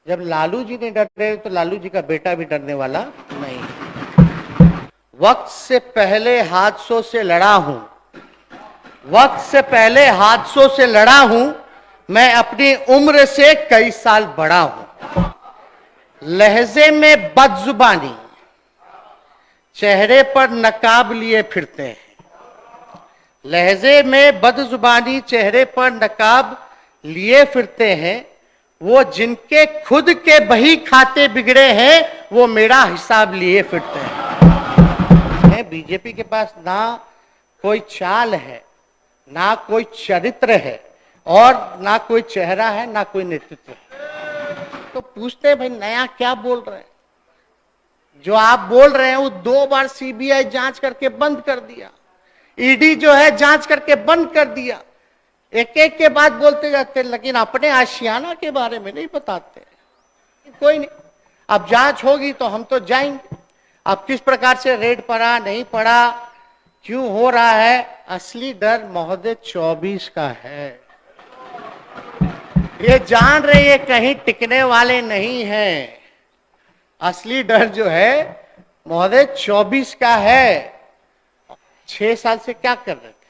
जब लालू जी नहीं डर रहे तो लालू जी का बेटा भी डरने वाला नहीं। वक्त से पहले हादसों से लड़ा हूं, वक्त से पहले हादसों से लड़ा हूं, मैं अपनी उम्र से कई साल बड़ा हूं। लहजे में बदजुबानी, चेहरे पर नकाब लिए फिरते हैं। लहजे में बदजुबानी, चेहरे पर नकाब लिए फिरते हैं। वो जिनके खुद के बही खाते बिगड़े हैं, वो मेरा हिसाब लिए फिरते हैं। बीजेपी के पास ना कोई चाल है, ना कोई चरित्र है, और ना कोई चेहरा है, ना कोई नेतृत्व है। तो पूछते हैं भाई नया क्या बोल रहे हैं? जो आप बोल रहे हैं वो 2 बार सीबीआई जांच करके बंद कर दिया, ईडी जो है जांच करके बंद कर दिया। एक एक के बाद बोलते जाते, लेकिन अपने आशियाना के बारे में नहीं बताते। कोई नहीं, अब जांच होगी तो हम तो जाएंगे। अब किस प्रकार से रेड पड़ा, नहीं पड़ा, क्यों हो रहा है, असली डर महोदय 24 का है। ये जान रहे ये कहीं टिकने वाले नहीं हैं। असली डर जो है महोदय 24 का है। 6 साल से क्या कर रहे थे?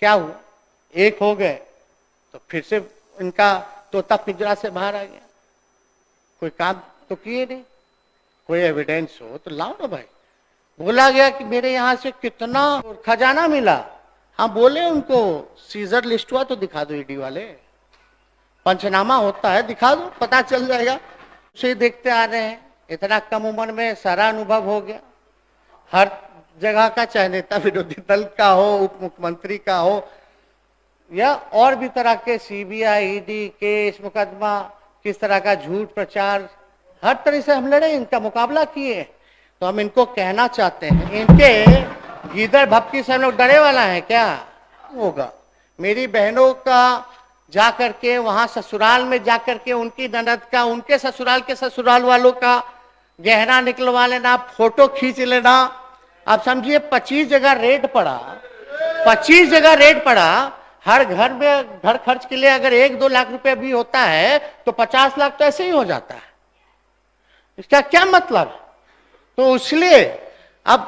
क्या हुआ? एक हो गए तो फिर से इनका तोता पिंजरा से बाहर आ गया। कोई काम तो किए नहीं। कोई एविडेंस हो तो लाओ ना भाई। बोला गया कि मेरे यहां से कितना खजाना मिला। हाँ बोले उनको सीजर लिस्ट हुआ तो दिखा दो, ईडी वाले पंचनामा होता है दिखा दो, पता चल जाएगा। उसे देखते आ रहे हैं, इतना कम उम्र में सारा अनुभव हो गया। हर जगह का, चाहे नेता विरोधी दल का हो, उप मुख्यमंत्री का हो, या और भी तरह के सीबीआई, ईडी केस, मुकदमा, किस तरह का झूठ प्रचार, हर तरह से हम लड़े, इनका मुकाबला किए। तो हम इनको कहना चाहते हैं, इनके गीदड़ भपकी से हम लोग डरे वाला है क्या? होगा। मेरी बहनों का जा करके वहां ससुराल में जा करके उनकी ननद का, उनके ससुराल के ससुराल वालों का गहना निकलवा लेना, फोटो खींच लेना। आप समझिए 25 जगह रेड पड़ा, 25 जगह रेड पड़ा। हर घर में घर खर्च के लिए अगर 1-2 लाख रुपए भी होता है तो 50 लाख तो ऐसे ही हो जाता है। इसका क्या मतलब? तो इसलिए अब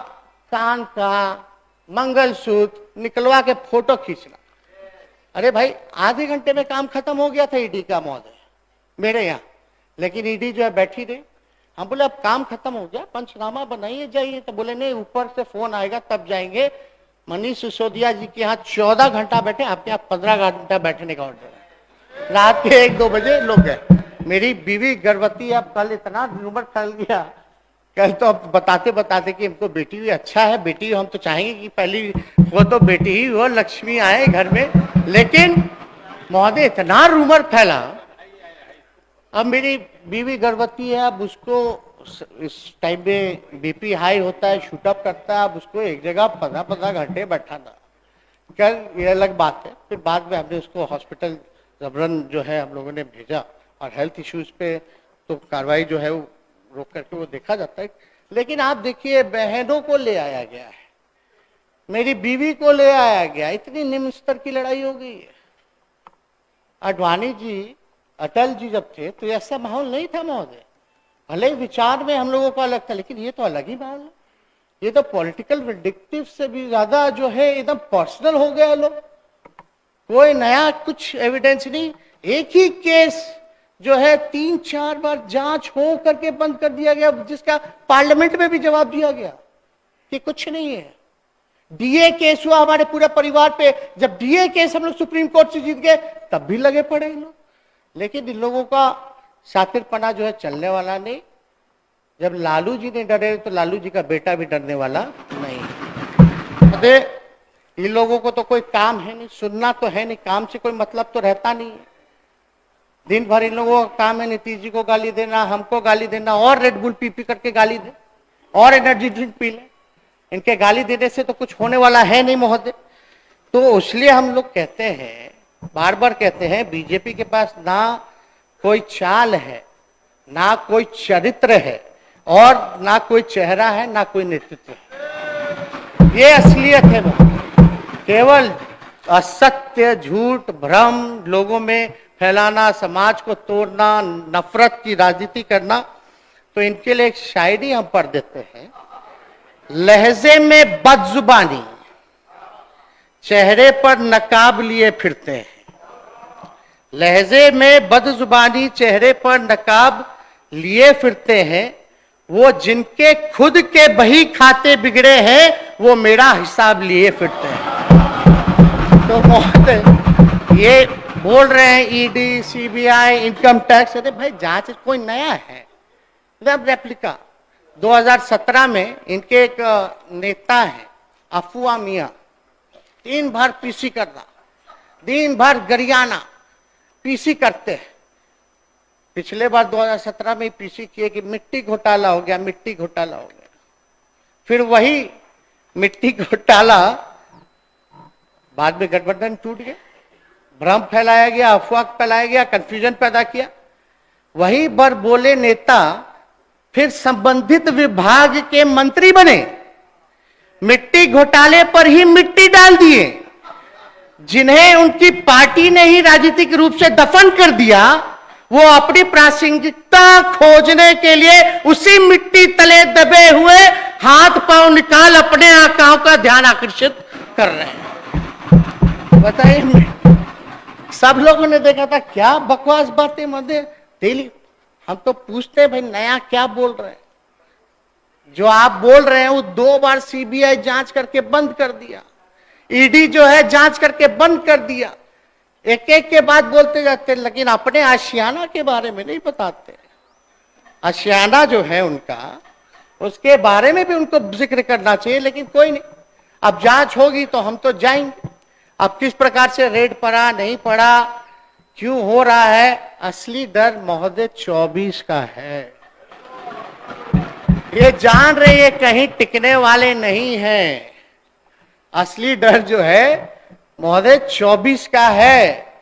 कान का मंगलसूत्र निकलवा के फोटो खींचना, अरे भाई आधे घंटे में काम खत्म हो गया था ईडी का महोदय मेरे यहाँ। लेकिन ईडी जो है बैठी रही। हम बोले अब काम खत्म हो गया, पंचनामा बनाइए जाइए। तो बोले नहीं, ऊपर से फोन आएगा तब जाएंगे। मनीष सिसोदिया जी के यहाँ 14 घंटा बैठे, आपके यहाँ 15 घंटा बैठने का ऑर्डर है। रात के 1-2 बजे लोग गए। मेरी बीवी गर्भवती, अब कल इतना र्यूमर फैल गया, कल तो अब बताते बताते कि हमको बेटी हुई। अच्छा है बेटी, हम तो चाहेंगे कि पहली वो तो बेटी ही हो, लक्ष्मी आए घर में। लेकिन महोदय इतना रूमर फैला। अब मेरी बीवी गर्भवती है, अब उसको इस टाइम में बीपी हाई होता है, शूटअप करता है। अब उसको एक जगह 15-15 घंटे बैठाना, कल ये अलग बात है। फिर बाद में हमने उसको हॉस्पिटल जबरन जो है हम लोगों ने भेजा, और हेल्थ इश्यूज पे तो कार्रवाई जो है वो रोक करके वो देखा जाता है। लेकिन आप देखिए बहनों को ले आया गया है, मेरी बीवी को ले आया गया, इतनी निम्न स्तर की लड़ाई हो गई है। आडवाणी जी, अटल जी जब थे तो ऐसा माहौल नहीं था महोदय। भले ही विचार में हम लोगों का अलग था, लेकिन ये तो अलग ही माहौल है। ये तो पॉलिटिकल विंडिक्टिव से भी ज्यादा जो है एकदम पर्सनल हो गया लोग। कोई नया कुछ एविडेंस नहीं। एक ही केस जो है 3-4 बार जांच हो करके बंद कर दिया गया, जिसका पार्लियामेंट में भी जवाब दिया गया कि कुछ नहीं है। डीए केस हुआ हमारे पूरे परिवार पे, जब डीए केस हम लोग सुप्रीम कोर्ट से जीत गए तब भी लगे पड़े इन लोग। लेकिन इन लोगों का शातिरपना जो है चलने वाला नहीं। जब लालू जी नहीं डरे तो लालू जी का बेटा भी डरने वाला नहीं। अरे इन लोगों को तो कोई काम है नहीं, सुनना तो है नहीं, काम से कोई मतलब तो रहता नहीं है। दिन भर इन लोगों का काम है नीतीश जी को गाली देना, हमको गाली देना, और रेड बुल पी करके गाली दे, और एनर्जी ड्रिंक पी ले। इनके गाली देने से तो कुछ होने वाला है नहीं महोदय। तो इसलिए हम लोग कहते हैं, बार बार कहते हैं, बीजेपी के पास ना कोई चाल है, ना कोई चरित्र है, और ना कोई चेहरा है, ना कोई नेतृत्व है। ये असलियत है। केवल असत्य, झूठ, भ्रम लोगों में फैलाना, समाज को तोड़ना, नफरत की राजनीति करना। तो इनके लिए एक शायरी हम पढ़ देते हैं। लहजे में बदजुबानी, चेहरे पर नकाब लिए फिरते हैं। लहजे में बदजुबानी, चेहरे पर नकाब लिए फिरते हैं। वो जिनके खुद के बही खाते बिगड़े हैं, वो मेरा हिसाब लिए फिरते हैं। तो बहुत ये बोल रहे हैं ईडी, सीबीआई, इनकम टैक्स। अरे भाई जांच कोई नया है, वेब रेप्लिका। 2017 में इनके एक नेता है अफवाह मियां, दिन भर पीसी कर रहा, दिन भर गरियाना पीसी करते हैं। पिछले बार 2017 में पीसी किए कि मिट्टी घोटाला हो गया, मिट्टी घोटाला हो गया। फिर वही मिट्टी घोटाला बाद में गठबंधन टूट गया, भ्रम फैलाया गया, अफवाह फैलाया गया, कंफ्यूजन पैदा किया। वही बार बोले नेता फिर संबंधित विभाग के मंत्री बने, मिट्टी घोटाले पर ही मिट्टी डाल दिए। जिन्हें उनकी पार्टी ने ही राजनीतिक रूप से दफन कर दिया, वो अपनी प्रासंगिकता खोजने के लिए उसी मिट्टी तले दबे हुए हाथ पांव निकाल अपने आकाओं का ध्यान आकर्षित कर रहे हैं। बताइए, सब लोगों ने देखा था क्या बकवास बातें मध्य डेली। हम तो पूछते हैं भाई नया क्या बोल रहे हैं। जो आप बोल रहे हैं वो 2 बार सीबीआई जांच करके बंद कर दिया, ईडी जो है जांच करके बंद कर दिया। एक एक के बाद बोलते जाते, लेकिन अपने आशियाना के बारे में नहीं बताते। आशियाना जो है उनका, उसके बारे में भी उनको जिक्र करना चाहिए, लेकिन कोई नहीं। अब जांच होगी तो हम तो जाएंगे। अब किस प्रकार से रेड पड़ा, नहीं पड़ा, क्यों हो रहा है, असली डर महोदय 24 का है। ये जान रहे ये कहीं टिकने वाले नहीं हैं। असली डर जो है महोदय 24 का है।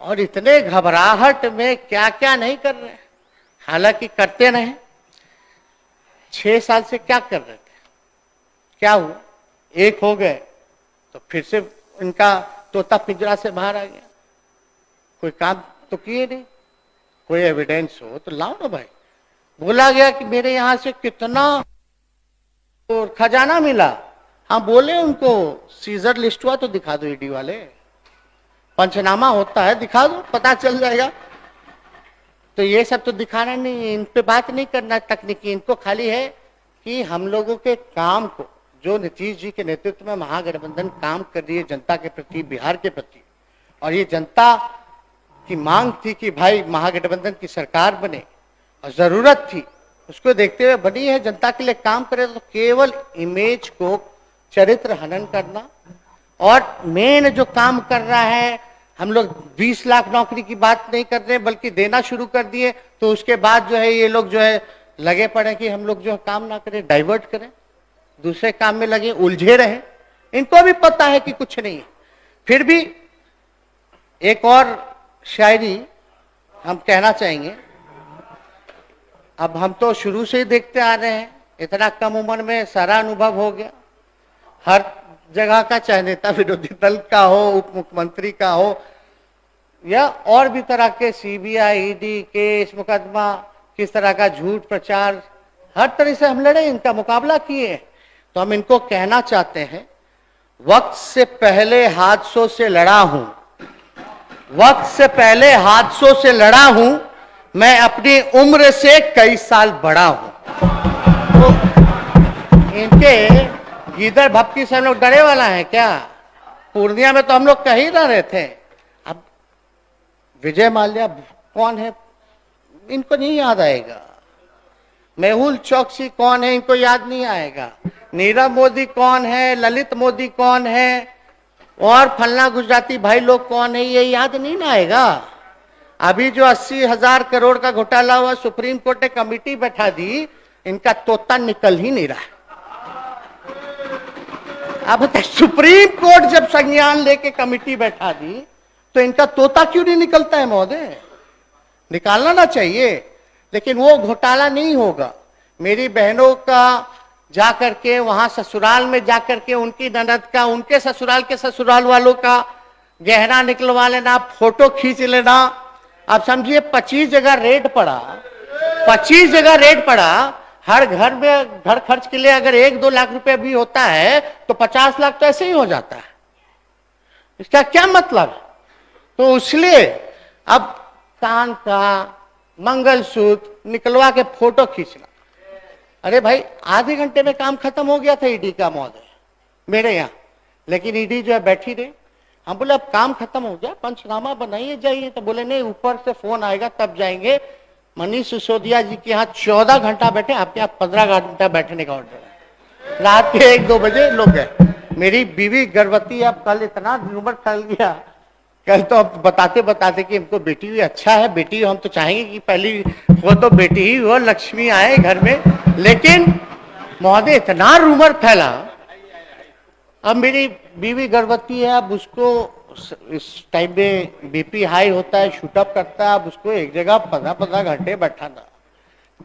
और इतने घबराहट में क्या क्या नहीं कर रहे, हालांकि करते रहे। 6 साल से क्या कर रहे थे, क्या हुआ, एक हो गए तो फिर से इनका तोता पिंजरा से बाहर आ गया। कोई काम तो किए नहीं, कोई एविडेंस हो तो लाओ ना भाई। बोला गया कि मेरे यहां से कितना खजाना मिला, हाँ बोले उनको सीजर लिस्ट हुआ तो दिखा दो, ईडी वाले पंचनामा होता है दिखा दो, पता चल जाएगा। तो ये सब तो दिखाना नहीं, इन पे बात नहीं करना तकनीकी। इनको खाली है कि हम लोगों के काम को, जो नीतीश जी के नेतृत्व में महागठबंधन काम कर रही है जनता के प्रति, बिहार के प्रति, और ये जनता की मांग थी कि भाई महागठबंधन की सरकार बने और जरूरत थी, उसको देखते हुए बनी है, जनता के लिए काम करे। तो केवल इमेज को चरित्र हनन करना, और मेन जो काम कर रहा है, हम लोग 20 लाख नौकरी की बात नहीं कर रहे बल्कि देना शुरू कर दिए। तो उसके बाद जो है ये लोग जो है लगे पड़े कि हम लोग जो है काम ना करें, डाइवर्ट करें, दूसरे काम में लगे, उलझे रहे। इनको भी पता है कि कुछ नहीं है। फिर भी एक और शायरी हम कहना चाहेंगे। अब हम तो शुरू से ही देखते आ रहे हैं, इतना कम उम्र में सारा अनुभव हो गया। हर जगह का, चाहे नेता विरोधी दल का हो, उप मुख्यमंत्री का हो, या और भी तरह के सीबीआई, ईडी केस, मुकदमा, किस तरह का झूठ प्रचार, हर तरह से हम लड़े, इनका मुकाबला किए। तो हम इनको कहना चाहते हैं, वक्त से पहले हादसों से लड़ा हूं, वक्त से पहले हादसों से लड़ा हूं, मैं अपनी उम्र से कई साल बड़ा हूं। तो इनके गीदड़ भपकी से हम लोग डरे वाला है क्या? पूर्णिया में तो हम लोग कह ही ना रहे थे। अब विजय माल्या कौन है इनको नहीं याद आएगा, मेहुल चौकसी कौन है इनको याद नहीं आएगा, नीरव मोदी कौन है, ललित मोदी कौन है, और फलना गुजराती भाई लोग कौन है, ये याद नहीं ना आएगा। अभी जो 80,000 करोड़ का घोटाला हुआ, सुप्रीम कोर्ट ने कमेटी बैठा दी, इनका तोता निकल ही नहीं रहा। अब सुप्रीम कोर्ट जब संज्ञान लेके कमेटी बैठा दी तो इनका तोता क्यों नहीं निकलता है महोदय? निकालना ना चाहिए, लेकिन वो घोटाला नहीं होगा। मेरी बहनों का जाकर के वहां ससुराल में जाकर के उनकी ननद का, उनके ससुराल के ससुराल वालों का गहना निकलवा लेना, फोटो खींच लेना, आप समझिए 25 जगह रेट पड़ा, 25 जगह रेट पड़ा। हर घर में घर खर्च के लिए अगर 1-2 लाख रुपए भी होता है तो 50 लाख तो ऐसे ही हो जाता है। इसका क्या मतलब? तो इसलिए अब कान का मंगलसूत्र निकलवा के फोटो खींचना, अरे भाई आधे घंटे में काम खत्म हो गया था ईडी का महोदय मेरे यहाँ, लेकिन ईडी जो है बैठी रही। हम बोले अब काम खत्म हो गया, पंचनामा बनाइए जाइए। तो बोले नहीं, ऊपर से फोन आएगा तब जाएंगे। मनीष सिसोदिया जी के यहाँ 14 घंटा बैठे, आपके यहाँ 15 घंटा बैठने का ऑर्डर है। रात के 1-2 बजे लोग गए। मेरी बीवी गर्भवती है, अब कल इतना र्यूमर फैल गया, कल तो अब बताते बताते कि हमको बेटी हुई, अच्छा है बेटी, हम तो चाहेंगे कि पहली वो तो बेटी ही हो, लक्ष्मी आए घर में। लेकिन महोदय इतना रूमर फैला। अब मेरी बीवी गर्भवती है, अब उसको इस टाइम में बीपी हाई होता है, शूटअप करता है, अब उसको एक जगह 15-15 घंटे बैठाना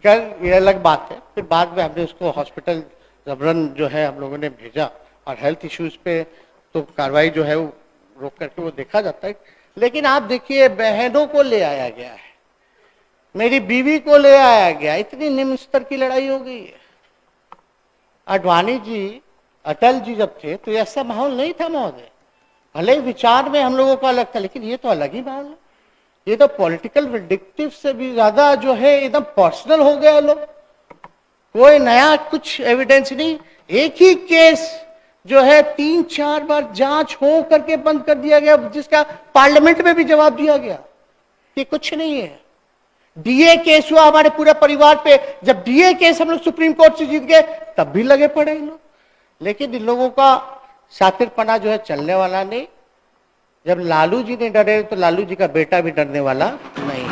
कर, ये अलग बात है। फिर बाद में हमने उसको हॉस्पिटल जबरन जो है हम लोगों ने भेजा, और हेल्थ इश्यूज पे तो कार्रवाई जो है वो रोक करके वो देखा जाता है। लेकिन आप देखिए, बहनों को ले आया गया है, मेरी बीवी को ले आया गया, इतनी निम्न स्तर की लड़ाई हो गई है। आडवाणी जी, अटल जी जब थे तो ऐसा माहौल नहीं था महोदय। भले विचार में हम लोगों का अलग था, लेकिन ये तो अलग ही माहौल है। ये तो पॉलिटिकल विंडिक्टिव से भी ज्यादा जो है एकदम पर्सनल हो गया लोग। कोई नया कुछ एविडेंस नहीं, एक ही केस जो है 3-4 बार जांच हो करके बंद कर दिया गया, जिसका पार्लियामेंट में भी जवाब दिया गया कि कुछ नहीं है। डीए केस हुआ हमारे पूरे परिवार पे, जब डीए केस हम लोग सुप्रीम कोर्ट से जीत गए तब भी लगे पड़े इन लोग। लेकिन इन लोगों का शातिरपना जो है चलने वाला नहीं। जब लालू जी नहीं डरे तो लालू जी का बेटा भी डरने वाला नहीं।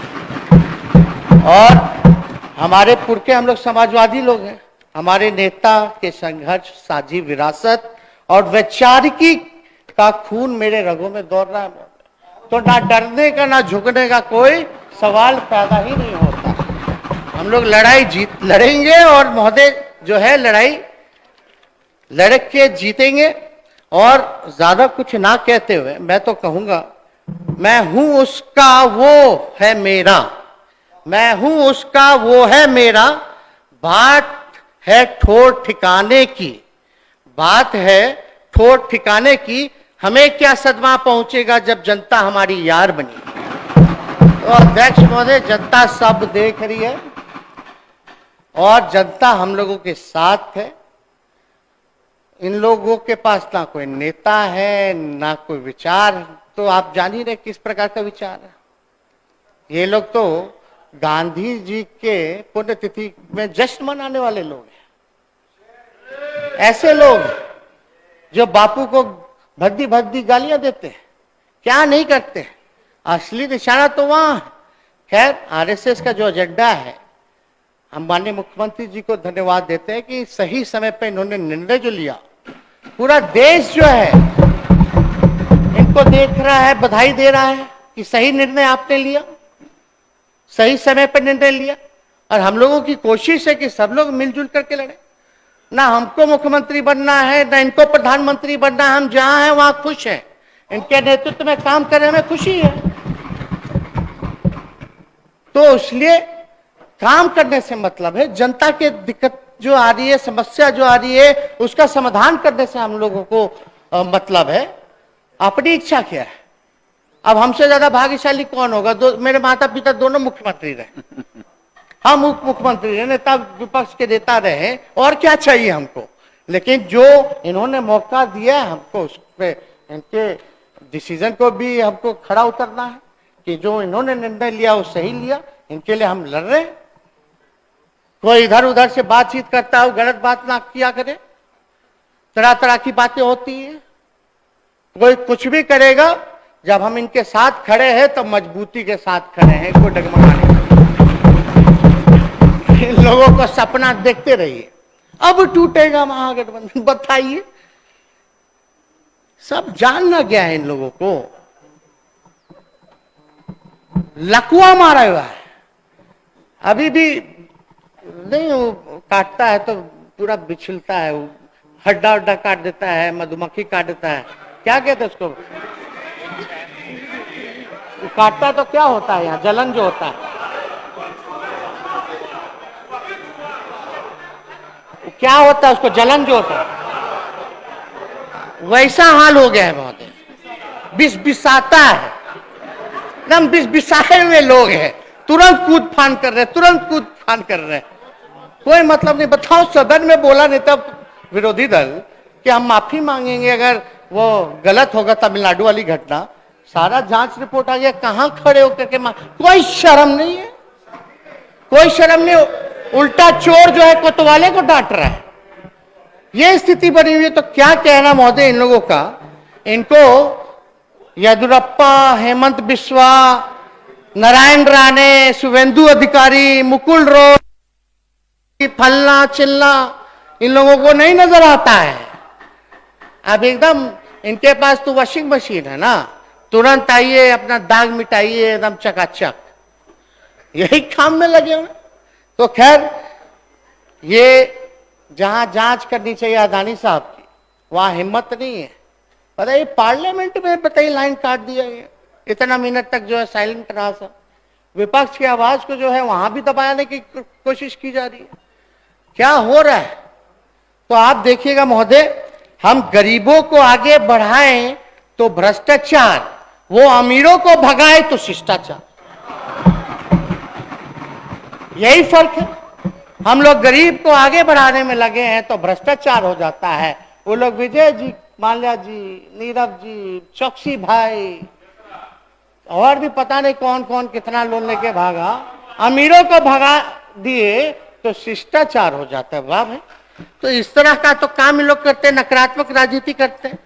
और हमारे पुरखे हम लोग समाजवादी लोग हैं, हमारे नेता के संघर्ष, साझी विरासत और वैचारिकी का खून मेरे रगों में दौड़ रहा है। तो ना डरने का ना झुकने का कोई सवाल पैदा ही नहीं होता। हम लोग लड़ाई लड़ेंगे, और महोदय जो है लड़ाई लड़ के जीतेंगे। और ज्यादा कुछ ना कहते हुए मैं तो कहूंगा, मैं हूं उसका वो है मेरा, मैं हूं उसका वो है मेरा। बात है ठोर ठिकाने की, बात है ठोर ठिकाने की। हमें क्या सदमा पहुंचेगा जब जनता हमारी यार बनी। तो अध्यक्ष महोदय, जनता सब देख रही है और जनता हम लोगों के साथ है। इन लोगों के पास ना कोई नेता है ना कोई विचार, तो आप जान ही रहे किस प्रकार का विचार है। ये लोग तो गांधी जी के पुण्यतिथि में जश्न मनाने वाले लोग हैं। ऐसे लोग जो बापू को भद्दी भद्दी गालियां देते हैं, क्या नहीं करते, असली निशाना तो वहां। खैर, आरएसएस का जो एजेंडा है, हम माननीय मुख्यमंत्री जी को धन्यवाद देते हैं कि सही समय पर इन्होंने निर्णय जो लिया, पूरा देश जो है इनको देख रहा है, बधाई दे रहा है कि सही निर्णय आपने लिया, सही समय पर निर्णय लिया। और हम लोगों की कोशिश है कि सब लोग मिलजुल करके लड़े। ना हमको मुख्यमंत्री बनना है, ना इनको प्रधानमंत्री बनना है, हम जहां हैं वहां खुश हैं। इनके नेतृत्व में काम करने में खुशी है। तो इसलिए काम करने से मतलब है, जनता के दिक्कत जो आ रही है, समस्या जो आ रही है, उसका समाधान करने से हम लोगों को मतलब है। अपनी इच्छा क्या है? अब हमसे ज्यादा भाग्यशाली कौन होगा? मेरे माता पिता दोनों मुख्यमंत्री रहे, हम उप मुख्यमंत्री रहे, नेता विपक्ष के नेता रहे, और क्या चाहिए हमको? लेकिन जो इन्होंने मौका दिया है हमको, उस पर इनके डिसीजन को भी हमको खड़ा उतरना है कि जो इन्होंने निर्णय लिया वो सही लिया। इनके लिए हम लड़ रहे हैं। कोई इधर उधर से बातचीत करता है, गलत बात ना किया करे। तरह तरह की बातें होती हैं, कोई कुछ भी करेगा। जब हम इनके साथ खड़े हैं तो मजबूती के साथ खड़े हैं, कोई डगमगाने। इन लोगों का सपना देखते रहिए, अब टूटेगा महागठबंधन, बताइए। सब जानना गया है इन लोगों को, लकुआ मारा हुआ है। अभी भी नहीं, वो काटता है तो पूरा बिछलता है, वो हड्डा हड्डा काट देता है, मधुमक्खी काट देता है, क्या कहते हैं उसको, काटता तो क्या होता है यहाँ, जलन जो होता है क्या होता है, उसको जलन जो होता है, वैसा हाल हो गया है महोदय। बिस बिसाता है, एकदम बिस बिसाए हुए लोग हैं, तुरंत कूद फान कर रहे, तुरंत कूद फान कर रहे, कोई मतलब नहीं। बताओ, सदन में बोला नेता विरोधी दल कि हम माफी मांगेंगे अगर वो गलत होगा तमिलनाडु वाली घटना, सारा जांच रिपोर्ट आ गया, कहां खड़े होकर के कोई शर्म नहीं है, कोई शर्म नहीं। उल्टा चोर जो है कोतवाले को डांट रहा है, ये स्थिति बनी हुई है। तो क्या कहना महोदय इन लोगों का, इनको येदुरप्पा, हेमंत बिस्वा, नारायण राणे, शुभेंदु अधिकारी, मुकुल रॉय, फलना चिल्ला, इन लोगों को नहीं नजर आता है। अब एकदम इनके पास तो वॉशिंग मशीन है ना, तुरंत आइए अपना दाग मिटाइए, एकदम चकाचक, यही काम में लगे हुए। तो खैर, ये जहां जांच करनी चाहिए अदानी साहब की, वहां हिम्मत नहीं है। पता है पार्लियामेंट में बताइए लाइन काट दिया गया, इतना मिनट तक जो है साइलेंट रहा सब, विपक्ष की आवाज को जो है वहां भी दबाने की कोशिश की जा रही है। क्या हो रहा है? तो आप देखिएगा महोदय, हम गरीबों को आगे बढ़ाएं तो भ्रष्टाचार, वो अमीरों को भगाए तो शिष्टाचार, यही फर्क है। हम लोग गरीब को आगे बढ़ाने में लगे हैं तो भ्रष्टाचार हो जाता है। वो लोग विजय जी, माल्या जी, नीरव जी, चौकसी भाई और भी पता नहीं कौन कौन कितना लोन लेके भागा, अमीरों को भगा दिए तो शिष्टाचार हो जाता है। वाह भाई, तो इस तरह का तो काम ये लोग करते हैं, नकारात्मक राजनीति करते हैं।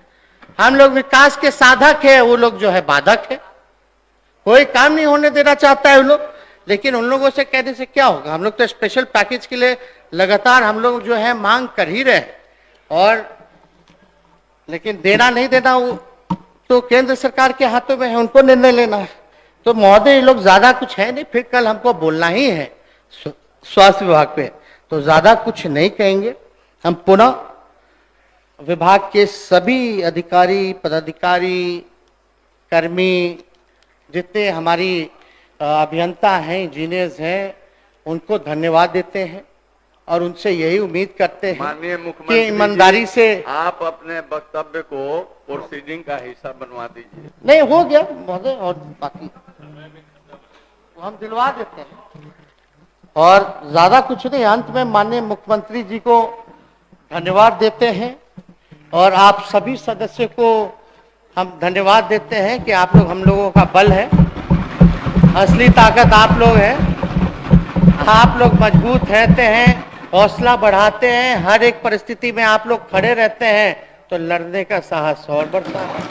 हम लोग विकास के साधक है, वो लोग जो है बाधक है, कोई काम नहीं होने देना चाहता है वो लोग। लेकिन उन लोगों से कहने से क्या होगा, हम लोग तो स्पेशल पैकेज के लिए लगातार हम लोग जो है मांग कर ही रहे, और लेकिन देना नहीं देना वो तो केंद्र सरकार के हाथों में है, उनको निर्णय लेना है। तो महोदय ये लोग ज्यादा कुछ है नहीं, फिर कल हमको बोलना ही है स्वास्थ्य विभाग पे, तो ज्यादा कुछ नहीं कहेंगे। हम पुनः विभाग के सभी अधिकारी, पदाधिकारी, कर्मी, जितने हमारी अभियंता हैं, इंजीनियर्स हैं, उनको धन्यवाद देते हैं और उनसे यही उम्मीद करते हैं कि ईमानदारी से आप अपने वक्तव्य को प्रोसीडिंग का हिस्सा बनवा दीजिए। नहीं हो गया महोदय, और बाकी तो हम दिलवा देते हैं। और ज्यादा कुछ नहीं, अंत में माननीय मुख्यमंत्री जी को धन्यवाद देते हैं और आप सभी सदस्यों को हम धन्यवाद देते हैं कि आप लोग हम लोगों का बल है, असली ताकत आप लोग हैं। आप लोग मजबूत रहते हैं, हौसला बढ़ाते हैं, हर एक परिस्थिति में आप लोग खड़े रहते हैं तो लड़ने का साहस और बढ़ता है।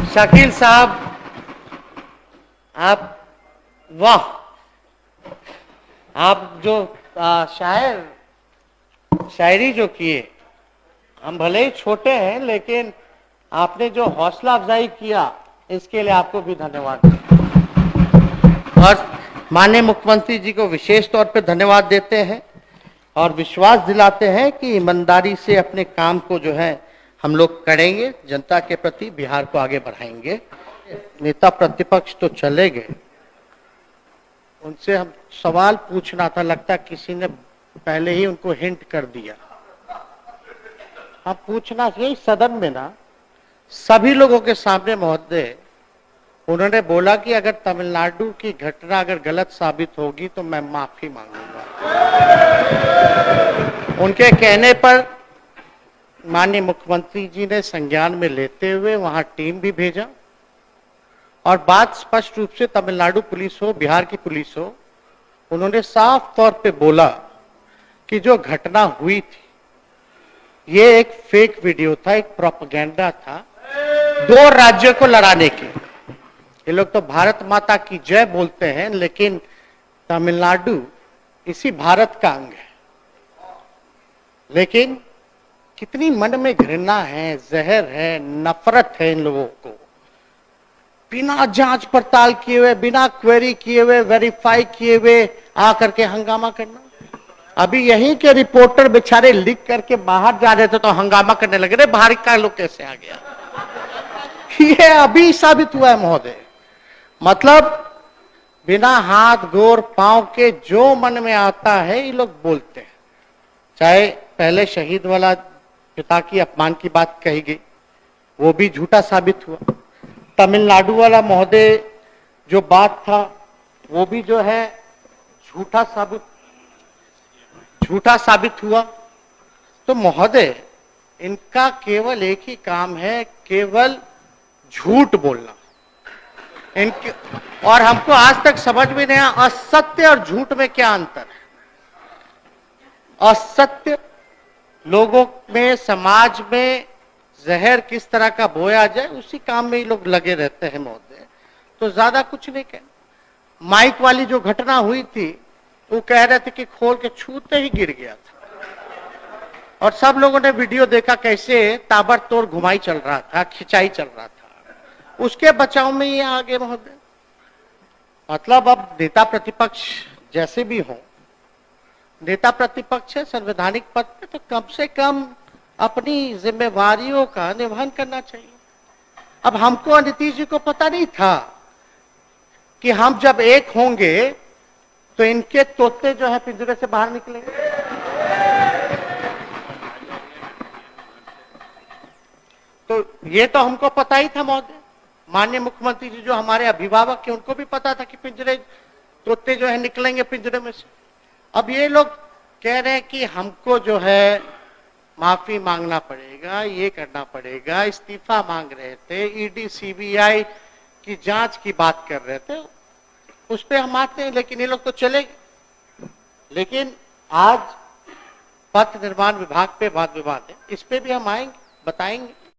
शकील साहब, आप वाह, आप जो शायरी जो किए, हम भले ही छोटे हैं लेकिन आपने जो हौसला अफजाई किया, इसके लिए आपको भी धन्यवाद। और माननीय मुख्यमंत्री जी को विशेष तौर पे धन्यवाद देते हैं और विश्वास दिलाते हैं कि ईमानदारी से अपने काम को जो है हम लोग करेंगे, जनता के प्रति बिहार को आगे बढ़ाएंगे। नेता प्रतिपक्ष तो चले गए, उनसे हम सवाल पूछना था, लगता किसी ने पहले ही उनको हिंट कर दिया। हम पूछना यही सदन में ना, सभी लोगों के सामने महोदय, उन्होंने बोला कि अगर तमिलनाडु की घटना अगर गलत साबित होगी तो मैं माफी मांगूंगा। उनके कहने पर माननीय मुख्यमंत्री जी ने संज्ञान में लेते हुए वहां टीम भी भेजा और बात स्पष्ट रूप से तमिलनाडु पुलिस हो, बिहार की पुलिस हो, उन्होंने साफ तौर पे बोला कि जो घटना हुई थी ये एक फेक वीडियो था, एक प्रोपेगेंडा था दो राज्यों को लड़ाने के। ये लोग तो भारत माता की जय बोलते हैं, लेकिन तमिलनाडु इसी भारत का अंग है। लेकिन कितनी मन में घृणा है, जहर है, नफरत है इन लोगों को। बिना जांच पड़ताल किए हुए, बिना क्वेरी किए हुए, वेरीफाई किए हुए आकर के हंगामा करना। अभी यहीं के रिपोर्टर बेचारे लिख करके बाहर जा रहे थे तो हंगामा करने लगे, रे बाहर का लोग कैसे आ गया। ये अभी साबित हुआ है महोदय। मतलब बिना हाथ गोर पांव के जो मन में आता है ये लोग बोलते हैं। चाहे पहले शहीद वाला पिता की अपमान की बात कही गई, वो भी झूठा साबित हुआ। तमिलनाडु वाला महोदय जो बात था वो भी जो है झूठा साबित हुआ। तो महोदय इनका केवल एक ही काम है, केवल झूठ बोलना। इनके और हमको आज तक समझ में नहीं आया असत्य और झूठ में क्या अंतर है। असत्य लोगों में, समाज में जहर किस तरह का बोया जाए, उसी काम में ये लोग लगे रहते हैं महोदय। तो ज्यादा कुछ नहीं कहना। माइक वाली जो घटना हुई थी वो कह रहे थे कि खोल के छूते ही गिर गया था, और सब लोगों ने वीडियो देखा कैसे ताबड़तोड़ घुमाई चल रहा था, खिंचाई चल रहा था। उसके बचाव में ये आगे महोदय। मतलब अब नेता प्रतिपक्ष जैसे भी हो, नेता प्रतिपक्ष है संवैधानिक पद पे, तो कम से कम अपनी जिम्मेवारियों का निर्वहन करना चाहिए। अब हमको और नीतीश जी को पता नहीं था कि हम जब एक होंगे तो इनके तोते जो है पिंजरे से बाहर निकलेंगे। तो ये तो हमको पता ही था महोदय। माननीय मुख्यमंत्री जी जो हमारे अभिभावक हैं उनको भी पता था कि पिंजरे तोते जो है निकलेंगे पिंजरे में से। अब ये लोग कह रहे हैं कि हमको जो है माफी मांगना पड़ेगा, ये करना पड़ेगा, इस्तीफा मांग रहे थे, ईडी सीबीआई की जांच की बात कर रहे थे, उस पर हम आते हैं। लेकिन ये लोग तो चले गए। लेकिन आज पथ निर्माण विभाग पे वाद विवाद है, इस पे भी हम आएंगे, बताएंगे।